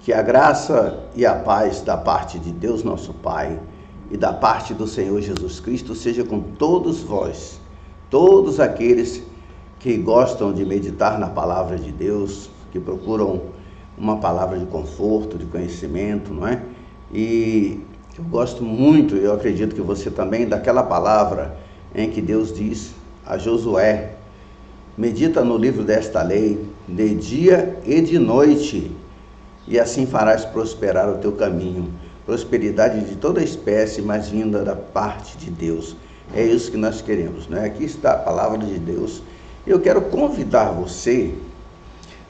Que a graça e a paz da parte de Deus nosso Pai e da parte do Senhor Jesus Cristo seja com todos vós, todos aqueles que gostam de meditar na palavra de Deus, que procuram uma palavra de conforto, de conhecimento, não é? E eu gosto muito, eu acredito que você também, daquela palavra em que Deus diz a Josué: medita no livro desta lei, de dia e de noite, e assim farás prosperar o teu caminho. Prosperidade de toda espécie, mas vinda da parte de Deus. É isso que nós queremos, né? Aqui está a palavra de Deus. Eu quero convidar você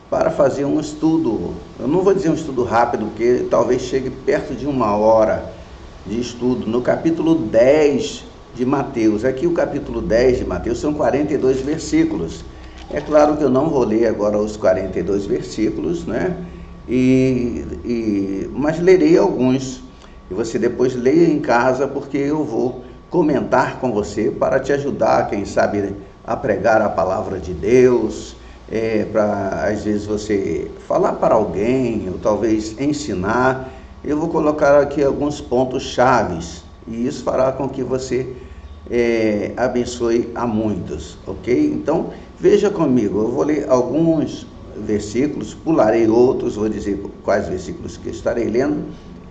para fazer um estudo. Eu não vou dizer um estudo rápido, porque talvez chegue perto de 1 hora de estudo, no capítulo 10 de Mateus. Aqui o capítulo 10 de Mateus são 42 versículos. É claro que eu não vou ler agora os 42 versículos, né? Mas lerei alguns, e você depois leia em casa, porque eu vou comentar com você para te ajudar, quem sabe, a pregar a palavra de Deus, para às vezes você falar para alguém, ou talvez ensinar. Eu vou colocar aqui alguns pontos chaves, e isso fará com que você abençoe a muitos, ok? Então veja comigo, eu vou ler alguns versículos, pularei outros, vou dizer quais versículos que estarei lendo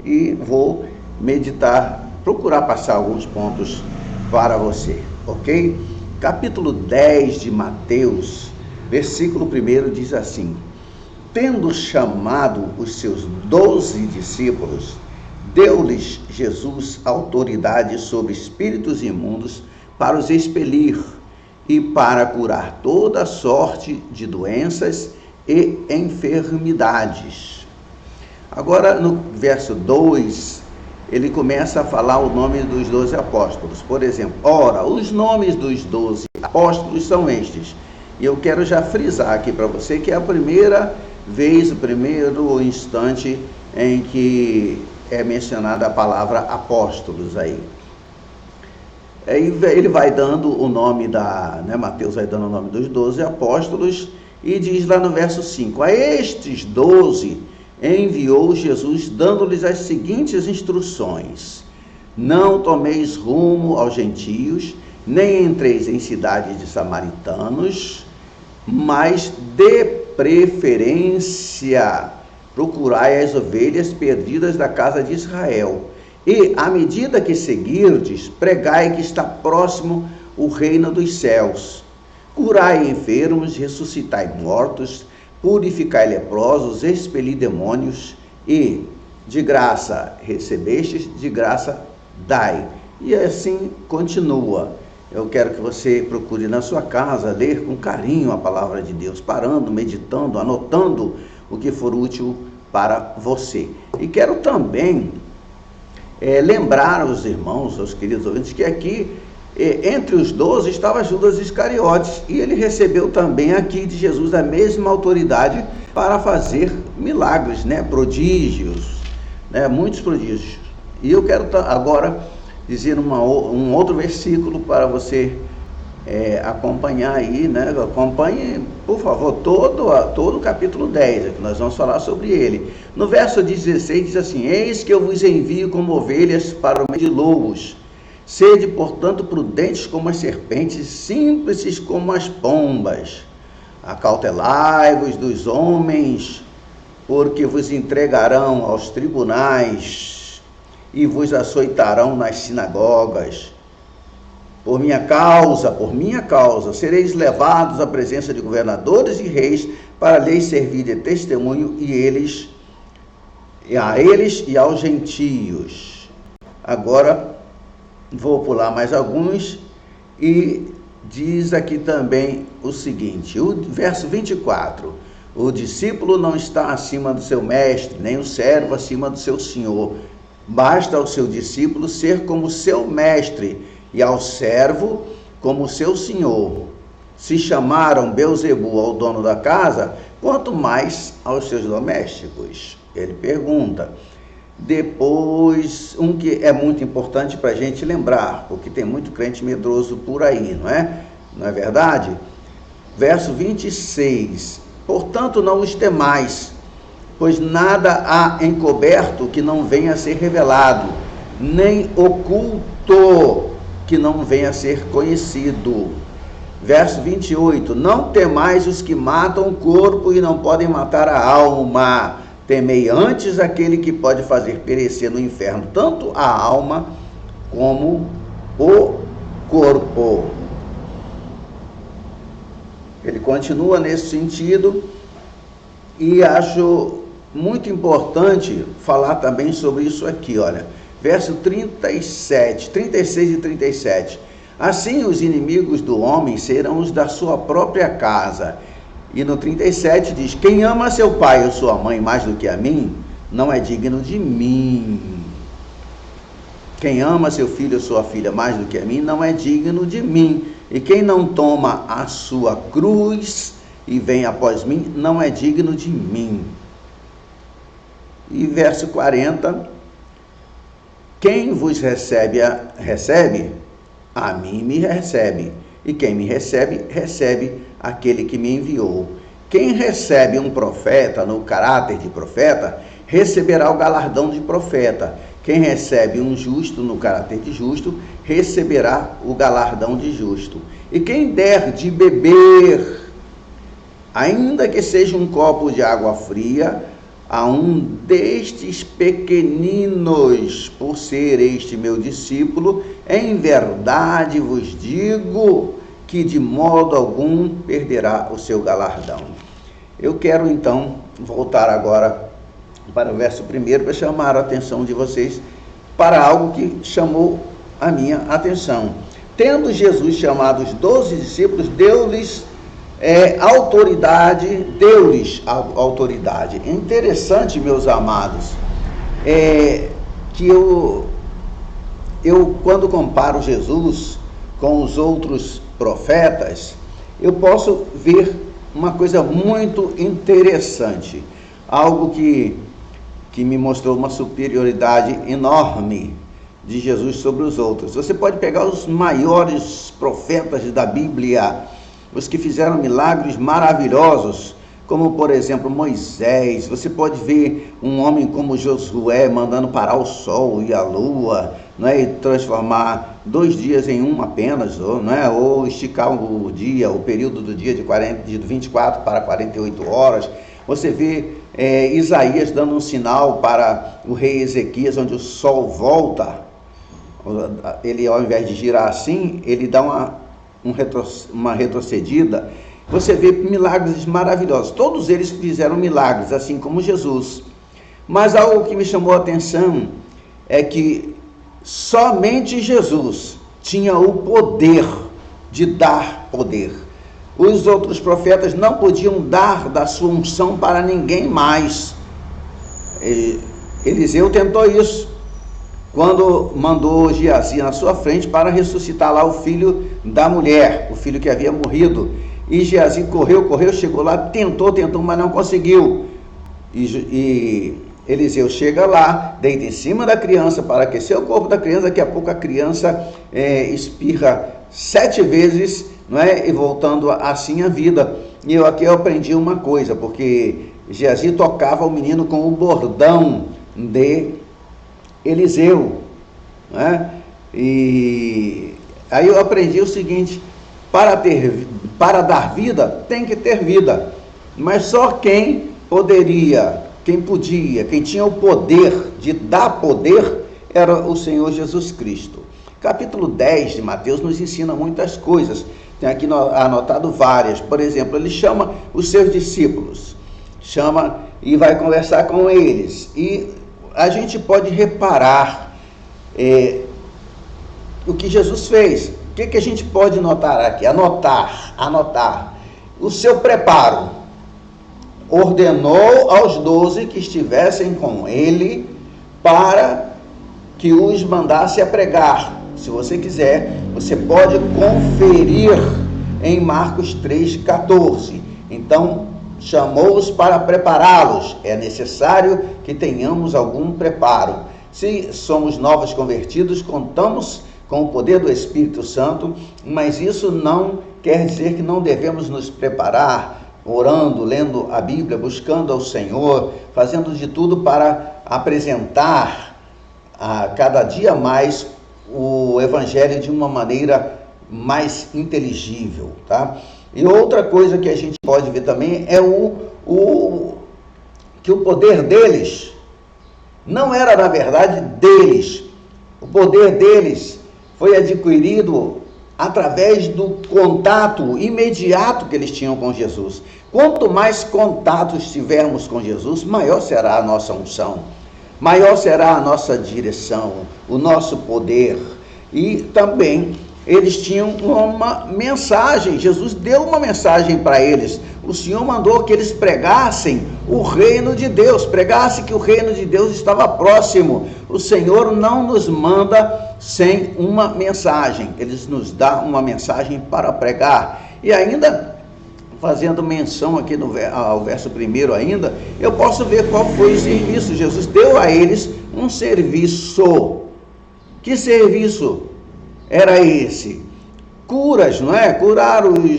e vou meditar, procurar passar alguns pontos para você, ok? Capítulo 10 de Mateus, versículo 1 diz assim: tendo chamado os seus 12 discípulos, deu-lhes Jesus autoridade sobre espíritos imundos para os expelir e para curar toda sorte de doenças e enfermidades. Agora, no verso 2, ele começa a falar o nome dos 12 apóstolos. Por exemplo, ora, os nomes dos 12 apóstolos são estes. E eu quero já frisar aqui para você que é a primeira vez, o primeiro instante em que é mencionada a palavra apóstolos aí. Aí ele vai dando o nome Mateus vai dando o nome dos 12 apóstolos, e diz lá no verso 5: a estes 12 enviou Jesus, dando-lhes as seguintes instruções: não tomeis rumo aos gentios, nem entreis em cidades de samaritanos, mas de preferência procurai as ovelhas perdidas da casa de Israel. E, à medida que seguirdes, pregai que está próximo o reino dos céus. Curai enfermos, ressuscitai mortos, purificai leprosos, expeli demônios, e de graça recebestes, de graça dai. E assim continua. Eu quero que você procure na sua casa ler com carinho a palavra de Deus, parando, meditando, anotando o que for útil para você. E quero também lembrar aos irmãos, aos queridos ouvintes, que aqui entre os 12 estava Judas Iscariotes, e ele recebeu também aqui de Jesus a mesma autoridade para fazer milagres, né? Prodígios, né? Muitos prodígios. E eu quero agora dizer um outro versículo para você acompanhar aí, né? Acompanhe, por favor, todo o capítulo 10, que nós vamos falar sobre ele. No verso 16 diz assim: eis que eu vos envio como ovelhas para o meio de lobos. Sede, portanto, prudentes como as serpentes, simples como as pombas. Acautelai-vos dos homens, porque vos entregarão aos tribunais e vos açoitarão nas sinagogas. Por minha causa, sereis levados à presença de governadores e reis, para lhes servir de testemunho a eles e aos gentios. Agora, vou pular mais alguns, e diz aqui também o seguinte, o verso 24: o discípulo não está acima do seu mestre, nem o servo acima do seu senhor. Basta ao seu discípulo ser como seu mestre, e ao servo como seu senhor. Se chamaram Beelzebu ao dono da casa, quanto mais aos seus domésticos. Ele pergunta. Depois, um que é muito importante para a gente lembrar, porque tem muito crente medroso por aí, não é? Não é verdade? Verso 26: portanto, não os temais, pois nada há encoberto que não venha a ser revelado, nem oculto que não venha a ser conhecido. Verso 28, não temais os que matam o corpo e não podem matar a alma, temei antes aquele que pode fazer perecer no inferno tanto a alma como o corpo. Ele continua nesse sentido, e acho muito importante falar também sobre isso aqui, olha, verso 36 e 37. Assim os inimigos do homem serão os da sua própria casa. E no 37 diz, quem ama seu pai ou sua mãe mais do que a mim, não é digno de mim. Quem ama seu filho ou sua filha mais do que a mim, não é digno de mim. E quem não toma a sua cruz e vem após mim, não é digno de mim. E verso 40, quem vos recebe, a mim me recebe. E quem me recebe, recebe aquele que me enviou. Quem recebe um profeta no caráter de profeta, receberá o galardão de profeta. Quem recebe um justo no caráter de justo, receberá o galardão de justo. E quem der de beber, ainda que seja um copo de água fria, a um destes pequeninos, por ser este meu discípulo, em verdade vos digo que de modo algum perderá o seu galardão. Eu quero então voltar agora para o verso 1 para chamar a atenção de vocês para algo que chamou a minha atenção. Tendo Jesus chamado os 12 discípulos, deu-lhes autoridade. Interessante, meus amados, que eu quando comparo Jesus com os outros profetas, eu posso ver uma coisa muito interessante, algo que me mostrou uma superioridade enorme de Jesus sobre os outros. Você pode pegar os maiores profetas da Bíblia, os que fizeram milagres maravilhosos, como por exemplo Moisés. Você pode ver um homem como Josué mandando parar o sol e a lua, não é? E transformar 2 dias em um apenas, não é? Ou esticar o dia, o período do dia de 24 para 48 horas. Você vê Isaías dando um sinal para o rei Ezequias, onde o sol volta. Ele, ao invés de girar assim, ele dá uma retrocedida. Você vê milagres maravilhosos. Todos eles fizeram milagres, assim como Jesus. Mas algo que me chamou a atenção é que somente Jesus tinha o poder de dar poder. Os outros profetas não podiam dar da sua unção para ninguém mais. Eliseu tentou isso, quando mandou Geazi na sua frente para ressuscitar lá o filho da mulher, o filho que havia morrido. E Geazi correu, chegou lá, tentou, mas não conseguiu. E Eliseu chega lá, deita em cima da criança para aquecer o corpo da criança. Daqui a pouco a criança espirra 7 vezes, não é? E voltando assim a vida. E eu aprendi uma coisa, porque Geazi tocava o menino com o bordão de Eliseu, não é? E aí eu aprendi o seguinte: para dar vida, tem que ter vida. Mas só quem tinha o poder de dar poder, era o Senhor Jesus Cristo. Capítulo 10 de Mateus nos ensina muitas coisas. Tem aqui anotado várias. Por exemplo, ele chama os seus discípulos, chama e vai conversar com eles. E a gente pode reparar o que Jesus fez. O que a gente pode notar aqui? Anotar. O seu preparo. Ordenou aos 12 que estivessem com ele para que os mandasse a pregar. Se você quiser, você pode conferir em Marcos 3,14. Então, chamou-os para prepará-los. É necessário que tenhamos algum preparo. Se somos novos convertidos, contamos com o poder do Espírito Santo, mas isso não quer dizer que não devemos nos preparar orando, lendo a Bíblia, buscando ao Senhor, fazendo de tudo para apresentar a cada dia mais o Evangelho de uma maneira mais inteligível, tá? E outra coisa que a gente pode ver também é que o poder deles não era, na verdade, deles. O poder deles foi adquirido através do contato imediato que eles tinham com Jesus. Quanto mais contatos tivermos com Jesus, maior será a nossa unção, maior será a nossa direção, o nosso poder. E também eles tinham uma mensagem, Jesus deu uma mensagem para eles. O Senhor mandou que eles pregassem o reino de Deus, pregassem que o reino de Deus estava próximo. O Senhor não nos manda sem uma mensagem, Ele nos dá uma mensagem para pregar. E ainda, fazendo menção aqui ao verso 1 ainda, eu posso ver qual foi o serviço. Jesus deu a eles um serviço. Que serviço era esse? Curas, não é?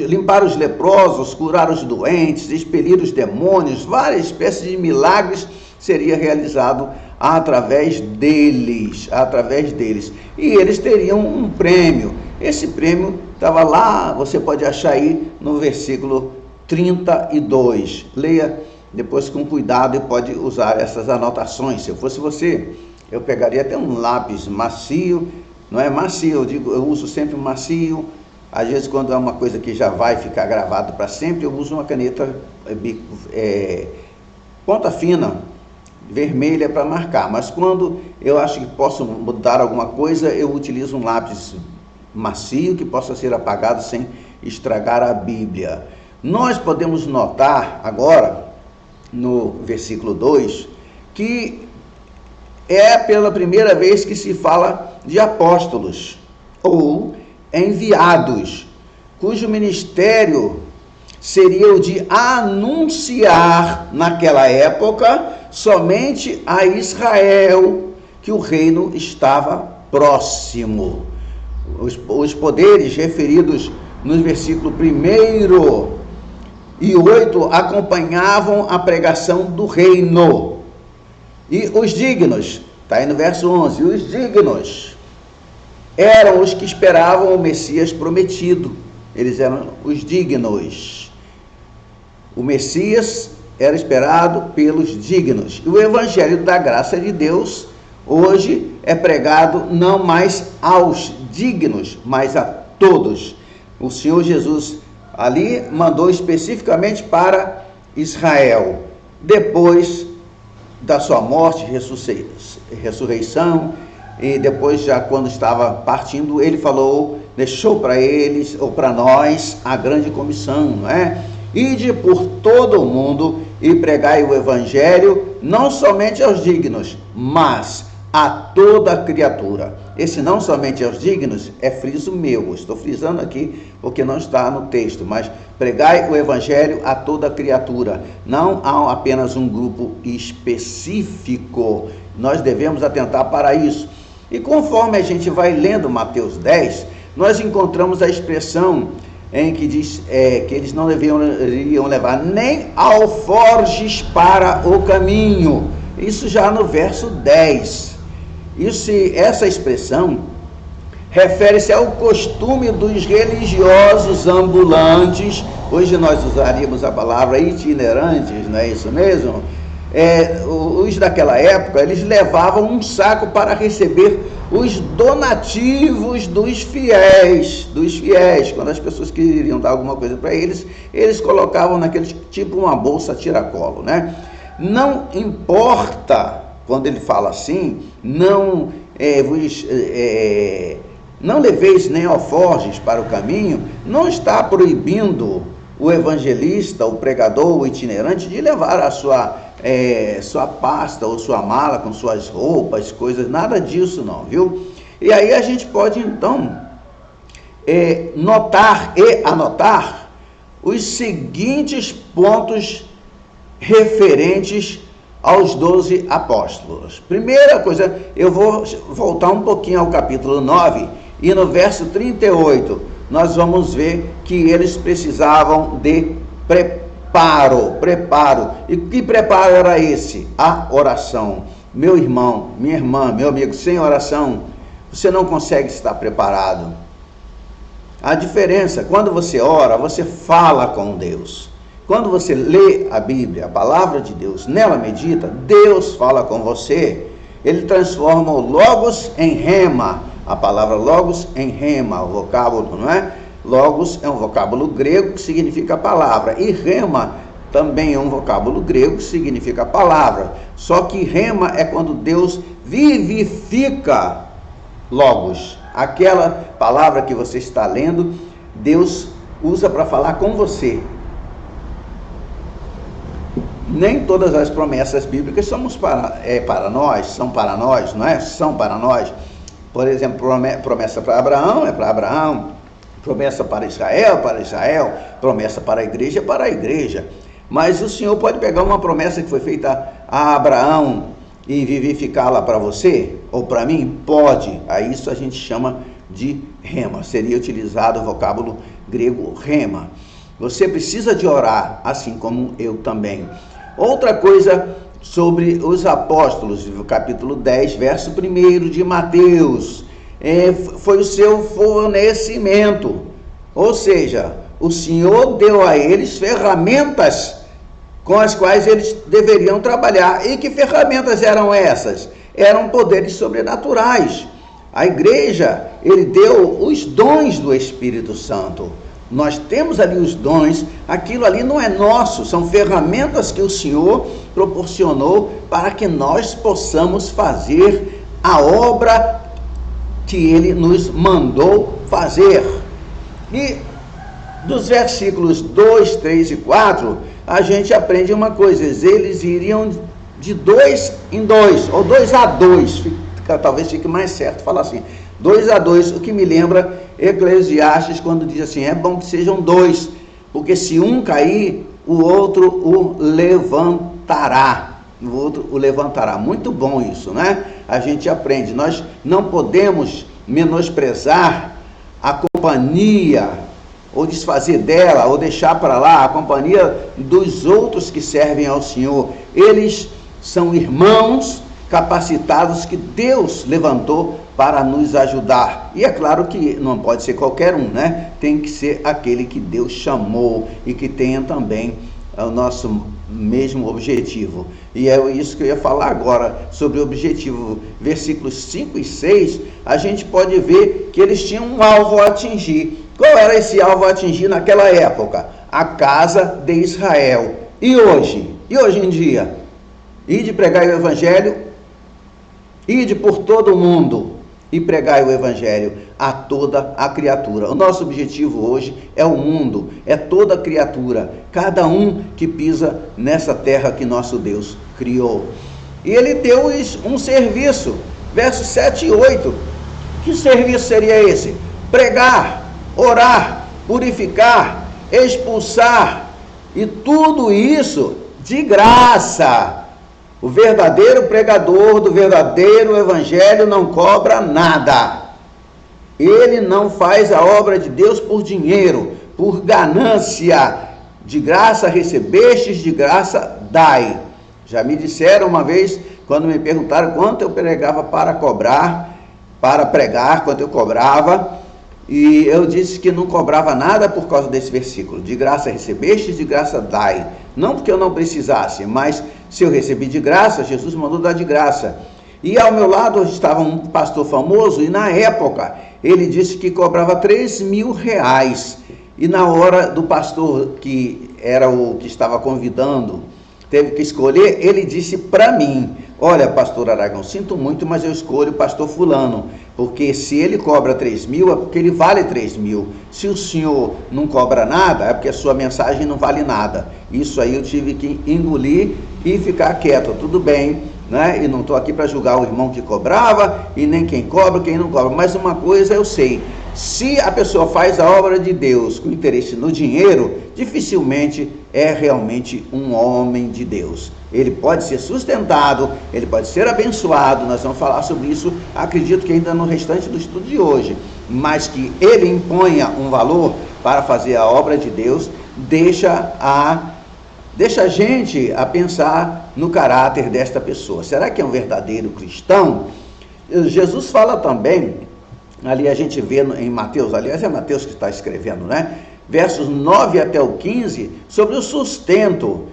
Limpar os leprosos, curar os doentes, expelir os demônios, várias espécies de milagres seria realizado através deles. E eles teriam um prêmio. Esse prêmio estava lá, você pode achar aí no versículo 32. Leia depois com cuidado e pode usar essas anotações. Se eu fosse você, eu pegaria até um lápis macio. Não é macio, eu uso sempre macio. Às vezes, quando é uma coisa que já vai ficar gravado para sempre, eu uso uma caneta ponta fina, vermelha, para marcar. Mas quando eu acho que posso mudar alguma coisa, eu utilizo um lápis macio que possa ser apagado sem estragar a Bíblia. Nós podemos notar agora, no versículo 2, que é pela primeira vez que se fala de apóstolos ou enviados, cujo ministério seria o de anunciar naquela época somente a Israel que o reino estava próximo. Os poderes referidos nos versículos 1 e 8 acompanhavam a pregação do reino. E os dignos, está aí no verso 11, os dignos eram os que esperavam o Messias prometido. Eles eram os dignos. O Messias era esperado pelos dignos. E o Evangelho da graça de Deus hoje é pregado não mais aos dignos, mas a todos. O Senhor Jesus ali mandou especificamente para Israel. Depois da sua morte, ressurreição, e depois, já quando estava partindo, ele falou, deixou para eles, ou para nós, a grande comissão, não é? Ide por todo o mundo e pregai o Evangelho, não somente aos dignos, mas a toda criatura. Esse não somente aos dignos é friso meu, estou frisando aqui porque não está no texto, mas pregai o Evangelho a toda criatura. Não há apenas um grupo específico, nós devemos atentar para isso. E conforme a gente vai lendo Mateus 10, nós encontramos a expressão em que diz que eles não deveriam levar nem alforjes para o caminho. Isso já no verso 10. Essa expressão refere-se ao costume dos religiosos ambulantes. Hoje nós usaríamos a palavra itinerantes, não é isso mesmo? Os daquela época, eles levavam um saco para receber os donativos dos fiéis. Quando as pessoas queriam dar alguma coisa para eles, eles colocavam naquele tipo uma bolsa tiracolo, né? Não importa, quando ele fala assim, não leveis nem alforjes para o caminho, não está proibindo o evangelista, o pregador, o itinerante de levar a sua pasta ou sua mala com suas roupas, coisas, nada disso não, viu? E aí a gente pode então notar e anotar os seguintes pontos referentes aos 12 apóstolos. Primeira coisa, eu vou voltar um pouquinho ao capítulo 9 e no verso 38 nós vamos ver que eles precisavam de preparo. E que preparo era esse? A oração. Meu irmão, minha irmã, meu amigo, sem oração, você não consegue estar preparado. A diferença, quando você ora, você fala com Deus. Quando você lê a Bíblia, a palavra de Deus, nela medita, Deus fala com você. Ele transforma o logos em rema. A palavra logos em rema, o vocábulo, não é? Logos é um vocábulo grego que significa palavra. E rema também é um vocábulo grego que significa palavra. Só que rema é quando Deus vivifica logos. Aquela palavra que você está lendo, Deus usa para falar com você. Nem todas as promessas bíblicas são para nós, não é? São para nós. Por exemplo, promessa para Abraão é para Abraão, promessa para Israel, promessa para a igreja. Mas o Senhor pode pegar uma promessa que foi feita a Abraão e vivificá-la para você, ou para mim? Pode. A isso a gente chama de rema. Seria utilizado o vocábulo grego rema. Você precisa de orar, assim como eu também. Outra coisa sobre os apóstolos, no capítulo 10, verso 1 de Mateus, foi o seu fornecimento. Ou seja, o Senhor deu a eles ferramentas com as quais eles deveriam trabalhar. E que ferramentas eram essas? Eram poderes sobrenaturais. A igreja, ele deu os dons do Espírito Santo. Nós temos ali os dons, aquilo ali não é nosso, são ferramentas que o Senhor proporcionou para que nós possamos fazer a obra que Ele nos mandou fazer. E dos versículos 2, 3 e 4, a gente aprende uma coisa: eles iriam de 2 em 2, ou 2 a 2, talvez fique mais certo falar assim, 2 a 2, o que me lembra Eclesiastes, quando diz assim: é bom que sejam 2, porque se um cair, o outro o levantará. Muito bom isso, né? A gente aprende. Nós não podemos menosprezar a companhia, ou desfazer dela, ou deixar para lá a companhia dos outros que servem ao Senhor. Eles são irmãos capacitados que Deus levantou para nos ajudar. E é claro que não pode ser qualquer um, né? Tem que ser aquele que Deus chamou e que tenha também o nosso mesmo objetivo. E é isso que eu ia falar agora, sobre o objetivo. Versículos 5 e 6, a gente pode ver que eles tinham um alvo a atingir. Qual era esse alvo a atingir naquela época? A casa de Israel. E hoje? E hoje em dia? Ide pregar o Evangelho, ide por todo o mundo e pregai o Evangelho a toda a criatura. O nosso objetivo hoje é o mundo, é toda criatura, cada um que pisa nessa terra que nosso Deus criou. E ele deu um serviço, versos 7 e 8. Que serviço seria esse? Pregar, orar, purificar, expulsar, e tudo isso de graça. O verdadeiro pregador do verdadeiro evangelho não cobra nada. Ele não faz a obra de Deus por dinheiro, por ganância. De graça recebestes, de graça dai. Já me disseram uma vez, quando me perguntaram quanto eu pregava para pregar, quanto eu cobrava, e eu disse que não cobrava nada por causa desse versículo. De graça recebestes, de graça dai. Não porque eu não precisasse, mas se eu recebi de graça, Jesus mandou dar de graça. E ao meu lado estava um pastor famoso, e na época ele disse que cobrava 3.000 reais. E na hora do pastor, que era o que estava convidando, teve que escolher, ele disse para mim: olha, pastor Aragão, sinto muito, mas eu escolho o pastor fulano, porque se ele cobra 3.000, é porque ele vale 3.000. Se o senhor não cobra nada, é porque a sua mensagem não vale nada. Isso aí eu tive que engolir e ficar quieto. Tudo bem, né? E não estou aqui para julgar o irmão que cobrava, e nem quem cobra, quem não cobra. Mas uma coisa eu sei: se a pessoa faz a obra de Deus com interesse no dinheiro, dificilmente é realmente um homem de Deus. Ele pode ser sustentado, ele pode ser abençoado, nós vamos falar sobre isso, acredito que ainda no restante do estudo de hoje, mas que ele imponha um valor para fazer a obra de Deus, deixa a deixa a gente a pensar no caráter desta pessoa. Será que é um verdadeiro cristão? Jesus fala também, ali a gente vê em Mateus, aliás é Mateus que está escrevendo, né? Versos 9 até o 15, sobre o sustento.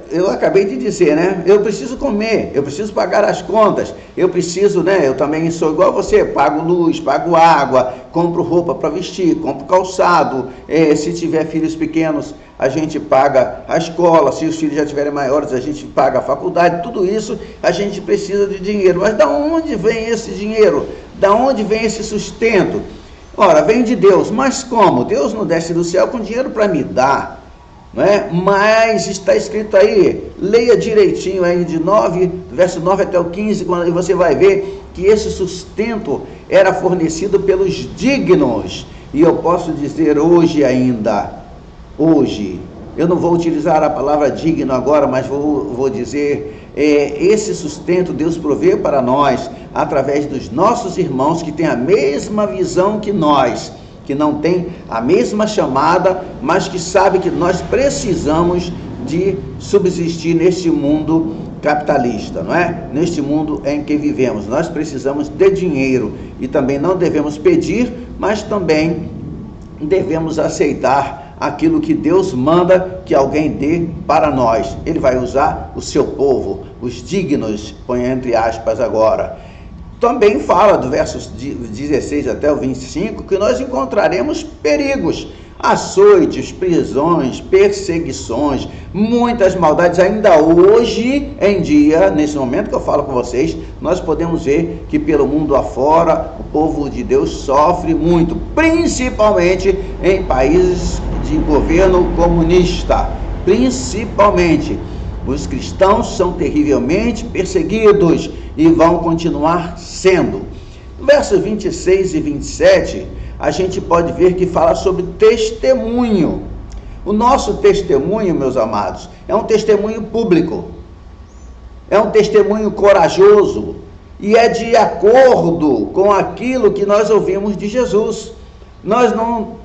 Eu acabei de dizer, né? Eu preciso comer, eu preciso pagar as contas, eu preciso, né? Eu também sou igual a você, pago luz, pago água, compro roupa para vestir, compro calçado, se tiver filhos pequenos, a gente paga a escola, se os filhos já tiverem maiores, a gente paga a faculdade, tudo isso a gente precisa de dinheiro. Mas da onde vem esse dinheiro? Da onde vem esse sustento? Ora, vem de Deus, mas como? Deus não desce do céu com dinheiro para me dar. Não é? Mas está escrito aí, leia direitinho aí do verso 9 até o 15, quando você vai ver que esse sustento era fornecido pelos dignos. E eu posso dizer hoje ainda, hoje, eu não vou utilizar a palavra digno agora, mas vou dizer, esse sustento Deus provê para nós, através dos nossos irmãos que têm a mesma visão que nós, que não tem a mesma chamada, mas que sabe que nós precisamos de subsistir neste mundo capitalista, não é? Neste mundo em que vivemos, nós precisamos de dinheiro e também não devemos pedir, mas também devemos aceitar aquilo que Deus manda que alguém dê para nós. Ele vai usar o seu povo, os dignos, põe entre aspas agora. Também fala do versos 16 até o 25, que nós encontraremos perigos, açoites, prisões, perseguições, muitas maldades. Ainda hoje em dia, nesse momento que eu falo com vocês, nós podemos ver que pelo mundo afora, o povo de Deus sofre muito, principalmente em países de governo comunista, principalmente. Os cristãos são terrivelmente perseguidos e vão continuar sendo. No versos 26 e 27, a gente pode ver que fala sobre testemunho. O nosso testemunho, meus amados, é um testemunho público, é um testemunho corajoso e é de acordo com aquilo que nós ouvimos de Jesus. Nós não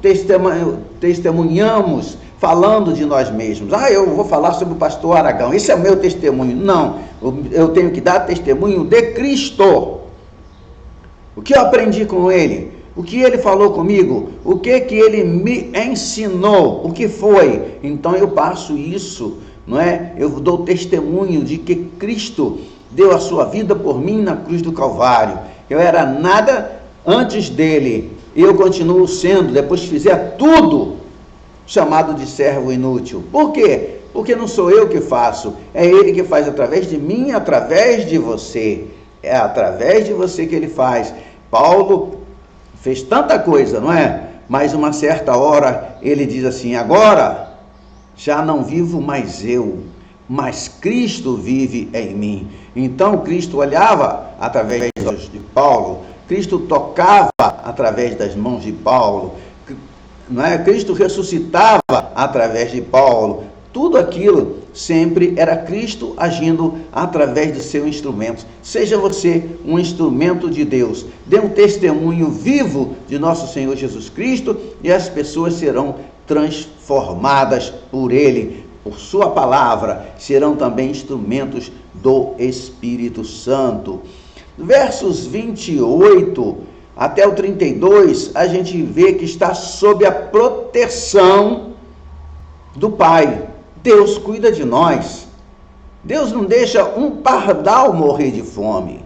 testemunhamos falando de nós mesmos. Eu vou falar sobre o pastor Aragão, esse é o meu testemunho. Não, eu tenho que dar testemunho de Cristo. O que eu aprendi com ele? O que ele falou comigo? O que ele me ensinou? O que foi? Então eu passo isso, não é? Eu dou testemunho de que Cristo deu a sua vida por mim na cruz do Calvário. Eu era nada antes dele. Eu continuo sendo, depois que fizer tudo, chamado de servo inútil. Por quê? Porque não sou eu que faço, é ele que faz através de mim, através de você. É através de você que ele faz. Paulo fez tanta coisa, não é? Mas uma certa hora ele diz assim: agora já não vivo mais eu, mas Cristo vive em mim. Então Cristo olhava através dos olhos de Paulo, Cristo tocava através das mãos de Paulo, não é? Cristo ressuscitava através de Paulo. Tudo aquilo sempre era Cristo agindo através do seu instrumento. Seja você um instrumento de Deus, dê um testemunho vivo de nosso Senhor Jesus Cristo e as pessoas serão transformadas por Ele, por sua palavra, serão também instrumentos do Espírito Santo. Versos 28 até o 32, a gente vê que está sob a proteção do Pai. Deus cuida de nós. Deus não deixa um pardal morrer de fome.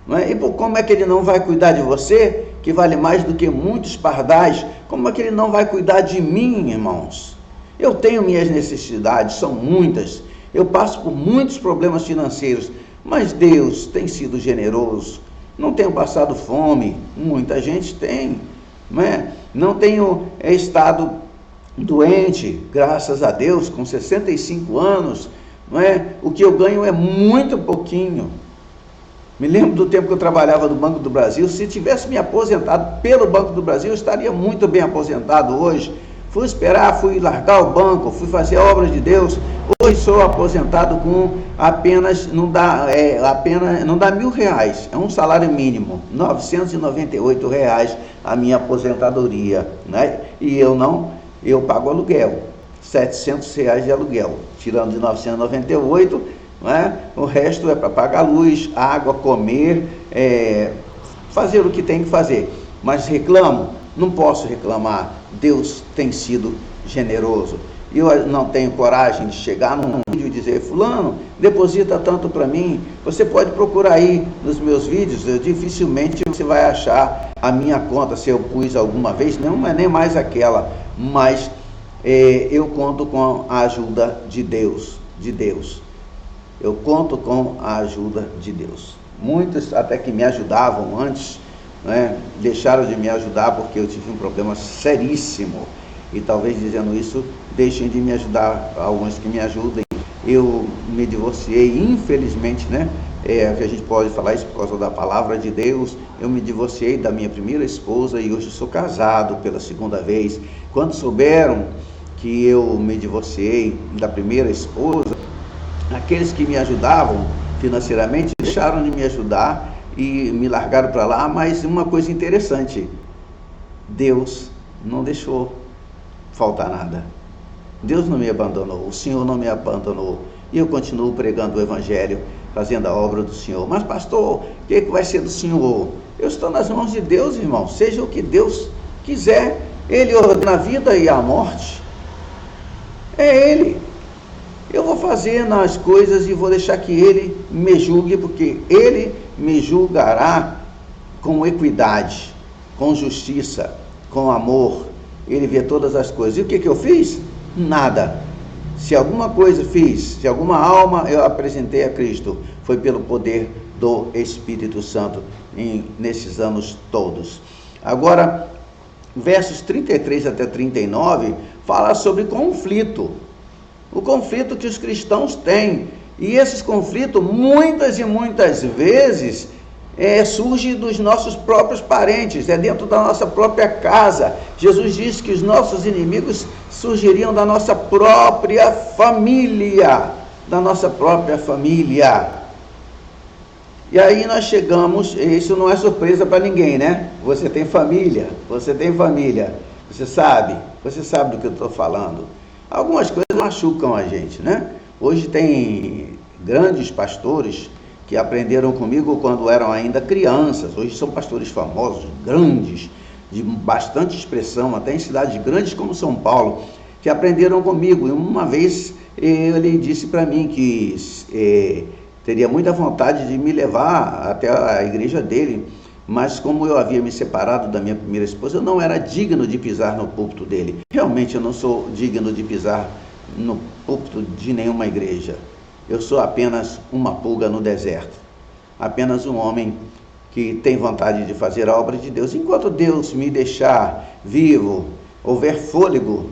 Não é? E como é que ele não vai cuidar de você, que vale mais do que muitos pardais? Como é que ele não vai cuidar de mim, irmãos? Eu tenho minhas necessidades, são muitas. Eu passo por muitos problemas financeiros, mas Deus tem sido generoso. Não tenho passado fome, muita gente tem, não é? Não tenho estado doente, graças a Deus, com 65 anos, não é? O que eu ganho é muito pouquinho. Me lembro do tempo que eu trabalhava no Banco do Brasil. Se tivesse me aposentado pelo Banco do Brasil, eu estaria muito bem aposentado hoje. Fui esperar, fui largar o banco, fui fazer obras de Deus. Hoje sou aposentado com apenas, não dá R$1.000, é um salário mínimo, R$998 a minha aposentadoria, né? E eu pago aluguel. R$ 700 de aluguel, tirando de 998, né? O resto é para pagar luz, água, comer, fazer o que tem que fazer. Mas reclamo? Não posso reclamar. Deus tem sido generoso. E eu não tenho coragem de chegar num vídeo e dizer: fulano, deposita tanto para mim. Você pode procurar aí nos meus vídeos, dificilmente você vai achar a minha conta, se eu pus alguma vez, não é nem mais aquela, mas eu conto com a ajuda de Deus, Eu conto com a ajuda de Deus. Muitos até que me ajudavam antes, né, deixaram de me ajudar porque eu tive um problema seríssimo. E talvez dizendo isso, deixem de me ajudar, alguns que me ajudem. Eu me divorciei, infelizmente, né? Que a gente pode falar isso por causa da palavra de Deus. Eu me divorciei da minha primeira esposa e hoje sou casado pela segunda vez. Quando souberam que eu me divorciei da primeira esposa, aqueles que me ajudavam financeiramente deixaram de me ajudar e me largaram para lá. Mas uma coisa interessante, Deus não deixou faltar nada. Deus não me abandonou, o Senhor não me abandonou, e eu continuo pregando o Evangelho, fazendo a obra do Senhor. Mas pastor, o que vai ser do Senhor? Eu estou nas mãos de Deus, irmão. Seja o que Deus quiser. Ele ordena a vida e a morte. É Ele. Eu vou fazer nas coisas e vou deixar que Ele me julgue, porque Ele me julgará com equidade, com justiça, com amor. Ele vê todas as coisas. E o que eu fiz? Nada. Se alguma coisa fiz, se alguma alma eu apresentei a Cristo, foi pelo poder do Espírito Santo nesses anos todos. Agora, versos 33 até 39, fala sobre conflito. O conflito que os cristãos têm. E esses conflitos, muitas e muitas vezes, surge dos nossos próprios parentes, dentro da nossa própria casa. Jesus disse que os nossos inimigos surgiriam da nossa própria família, E aí nós chegamos, isso não é surpresa para ninguém, né? Você tem família, você sabe do que eu estou falando. Algumas coisas machucam a gente, né? Hoje tem grandes pastores que aprenderam comigo quando eram ainda crianças. Hoje são pastores famosos, grandes, de bastante expressão, até em cidades grandes como São Paulo, que aprenderam comigo. E uma vez ele disse para mim que teria muita vontade de me levar até a igreja dele, mas como eu havia me separado da minha primeira esposa, eu não era digno de pisar no púlpito dele. Realmente eu não sou digno de pisar no púlpito de nenhuma igreja. Eu sou apenas uma pulga no deserto, apenas um homem que tem vontade de fazer a obra de Deus. Enquanto Deus me deixar vivo, houver fôlego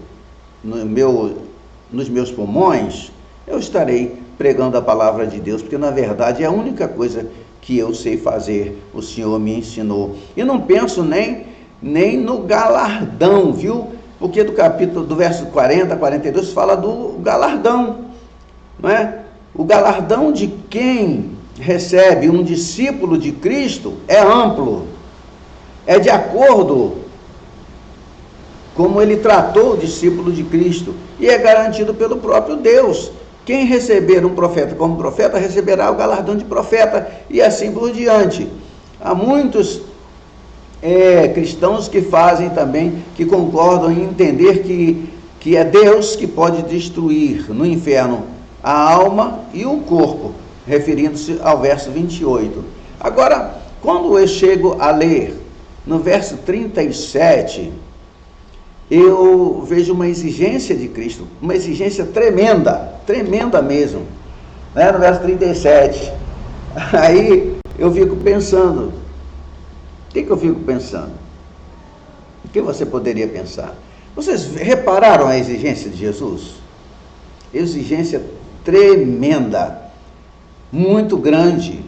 nos meus pulmões, eu estarei pregando a palavra de Deus, porque na verdade é a única coisa que eu sei fazer, o Senhor me ensinou. E não penso nem no galardão, viu? Porque do verso 40 a 42 fala do galardão, não é? O galardão de quem recebe um discípulo de Cristo é amplo, é de acordo como ele tratou o discípulo de Cristo, e é garantido pelo próprio Deus. Quem receber um profeta como profeta, receberá o galardão de profeta, e assim por diante. Há muitos cristãos que fazem também, que concordam em entender que é Deus que pode destruir no inferno a alma e o corpo, referindo-se ao verso 28. Agora, quando eu chego a ler no verso 37, eu vejo uma exigência de Cristo, uma exigência tremenda mesmo, né? No verso 37, aí eu fico pensando, o que eu fico pensando? O que você poderia pensar? Vocês repararam a exigência de Jesus? Exigência tremenda, muito grande,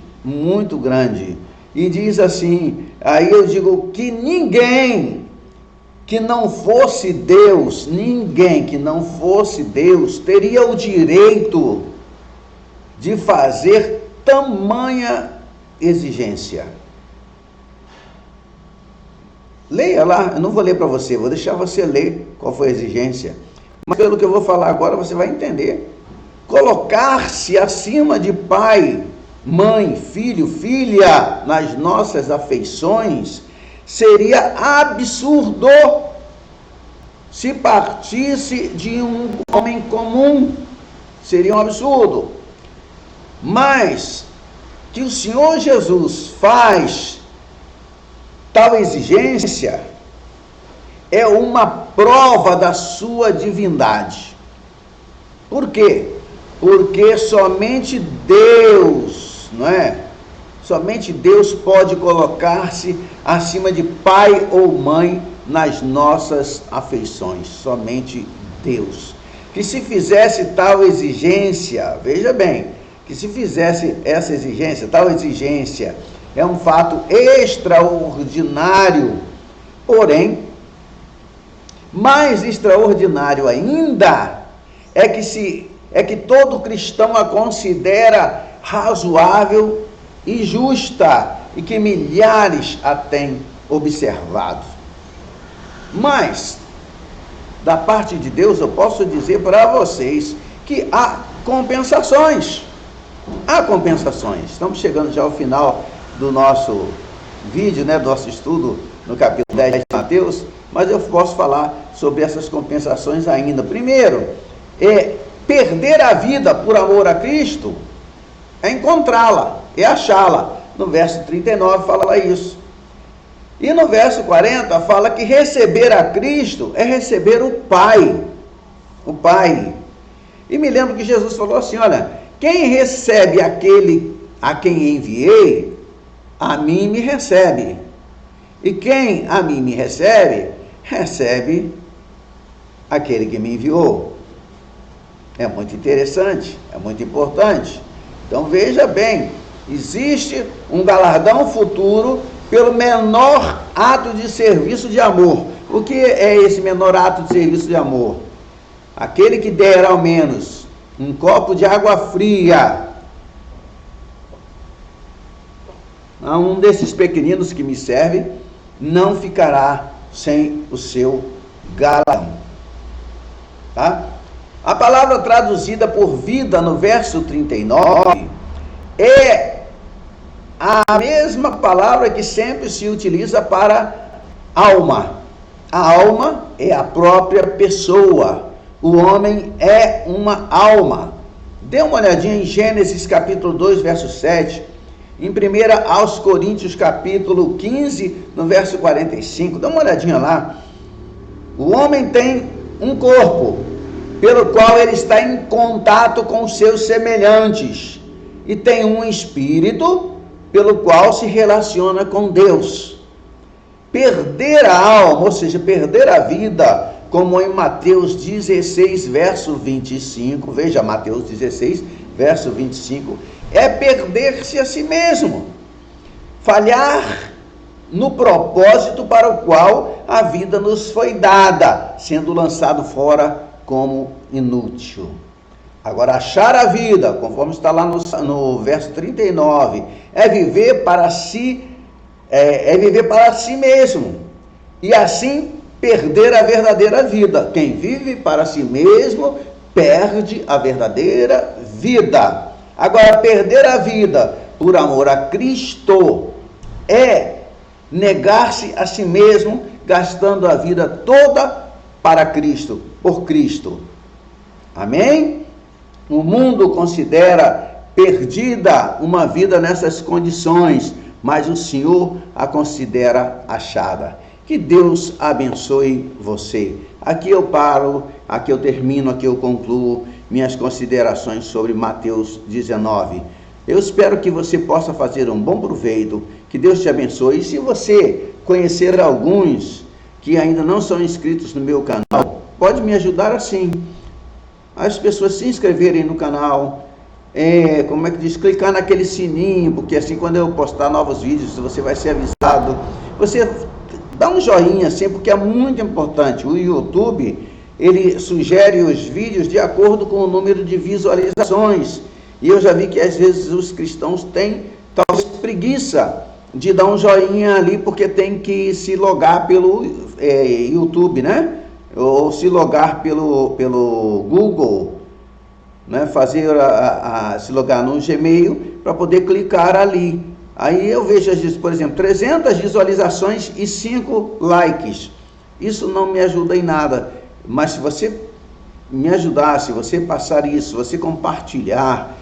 e diz assim, aí eu digo que ninguém que não fosse Deus, teria o direito de fazer tamanha exigência. Leia lá, eu não vou ler para você, vou deixar você ler qual foi a exigência. mas pelo que eu vou falar agora você vai entender. Colocar-se acima de pai, mãe, filho, filha nas nossas afeições seria absurdo se partisse de um homem comum. Seria um absurdo. Mas que o Senhor Jesus faz tal exigência é uma prova da sua divindade. Por quê? Porque somente Deus, não é? Somente Deus pode colocar-se acima de pai ou mãe nas nossas afeições. Somente Deus. Que se fizesse tal exigência, veja bem, que se fizesse essa exigência, tal exigência, é um fato extraordinário, porém, mais extraordinário ainda é que todo cristão a considera razoável e justa, e que milhares a têm observado. Mas, da parte de Deus, eu posso dizer para vocês que há compensações. Há compensações. Estamos chegando já ao final do nosso vídeo, do nosso estudo no capítulo 10 de Mateus, mas eu posso falar sobre essas compensações ainda. Primeiro, perder a vida por amor a Cristo é encontrá-la, é achá-la. No verso 39 fala isso. E no verso 40 fala que receber a Cristo é receber o Pai. O Pai. E me lembro que Jesus falou assim, olha, quem recebe aquele a quem enviei, a mim me recebe. E quem a mim me recebe, recebe aquele que me enviou. É muito interessante, é muito importante. Então veja bem, existe um galardão futuro pelo menor ato de serviço de amor. O que é esse menor ato de serviço de amor? Aquele que der ao menos um copo de água fria a um desses pequeninos que me serve, não ficará sem o seu galardão. Tá? A palavra traduzida por vida no verso 39 é a mesma palavra que sempre se utiliza para alma. A alma é a própria pessoa. O homem é uma alma. Dê uma olhadinha em Gênesis capítulo 2, verso 7. Em 1 aos Coríntios capítulo 15, no verso 45. Dá uma olhadinha lá. O homem tem um corpo, pelo qual ele está em contato com os seus semelhantes. E tem um espírito, pelo qual se relaciona com Deus. Perder a alma, ou seja, perder a vida, como em Mateus 16, verso 25, veja, Mateus 16, verso 25, é perder-se a si mesmo, falhar no propósito para o qual a vida nos foi dada, sendo lançado fora como inútil. Agora, achar a vida, conforme está lá no verso 39, é viver para si, viver para si mesmo, e assim perder a verdadeira vida. Quem vive para si mesmo, perde a verdadeira vida. Agora, perder a vida por amor a Cristo é negar-se a si mesmo, gastando a vida toda para Cristo, por Cristo. Amém? O mundo considera perdida uma vida nessas condições, mas o Senhor a considera achada. Que Deus abençoe você. Aqui eu paro, aqui eu termino, aqui eu concluo minhas considerações sobre Mateus 19. Eu espero que você possa fazer um bom proveito, que Deus te abençoe. E se você conhecer alguns que ainda não são inscritos no meu canal, pode me ajudar assim. As pessoas se inscreverem no canal, como é que diz, clicar naquele sininho, porque assim quando eu postar novos vídeos, você vai ser avisado. Você dá um joinha assim, porque é muito importante. O YouTube, ele sugere os vídeos de acordo com o número de visualizações. E eu já vi que às vezes os cristãos têm talvez preguiça de dar um joinha ali, porque tem que se logar pelo YouTube, né? ou se logar pelo Google, né, fazer se logar no Gmail para poder clicar ali. Aí eu vejo, por exemplo, 300 visualizações e 5 likes. Isso não me ajuda em nada, mas se você me ajudar, se você passar isso, se você compartilhar,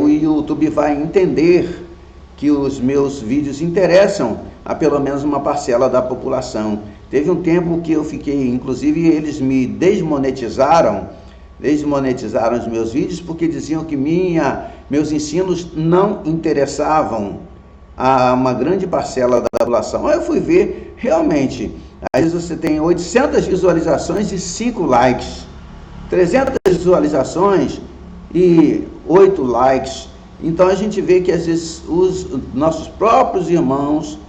o YouTube vai entender que os meus vídeos interessam a pelo menos uma parcela da população. Teve um tempo que eu fiquei, inclusive eles me desmonetizaram os meus vídeos porque diziam que meus ensinos não interessavam a uma grande parcela da população. Aí eu fui ver, realmente, às vezes você tem 800 visualizações e 5 likes, 300 visualizações e 8 likes. Então a gente vê que às vezes os nossos próprios irmãos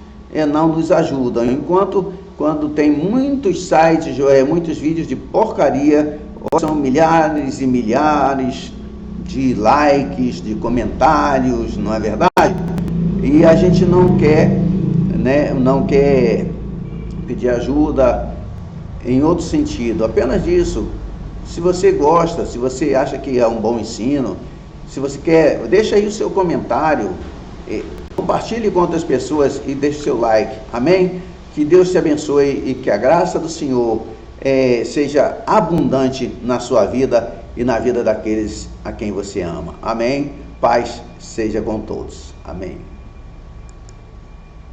não nos ajudam, enquanto quando tem muitos sites, muitos vídeos de porcaria, são milhares e milhares de likes, de comentários, não é verdade? E a gente não quer, né, não quer pedir ajuda em outro sentido, apenas disso. Se você gosta, se você acha que é um bom ensino, se você quer, deixa aí o seu comentário, compartilhe com outras pessoas e deixe o seu like, amém? Que Deus te abençoe e que a graça do Senhor seja abundante na sua vida e na vida daqueles a quem você ama, amém? Paz seja com todos, amém.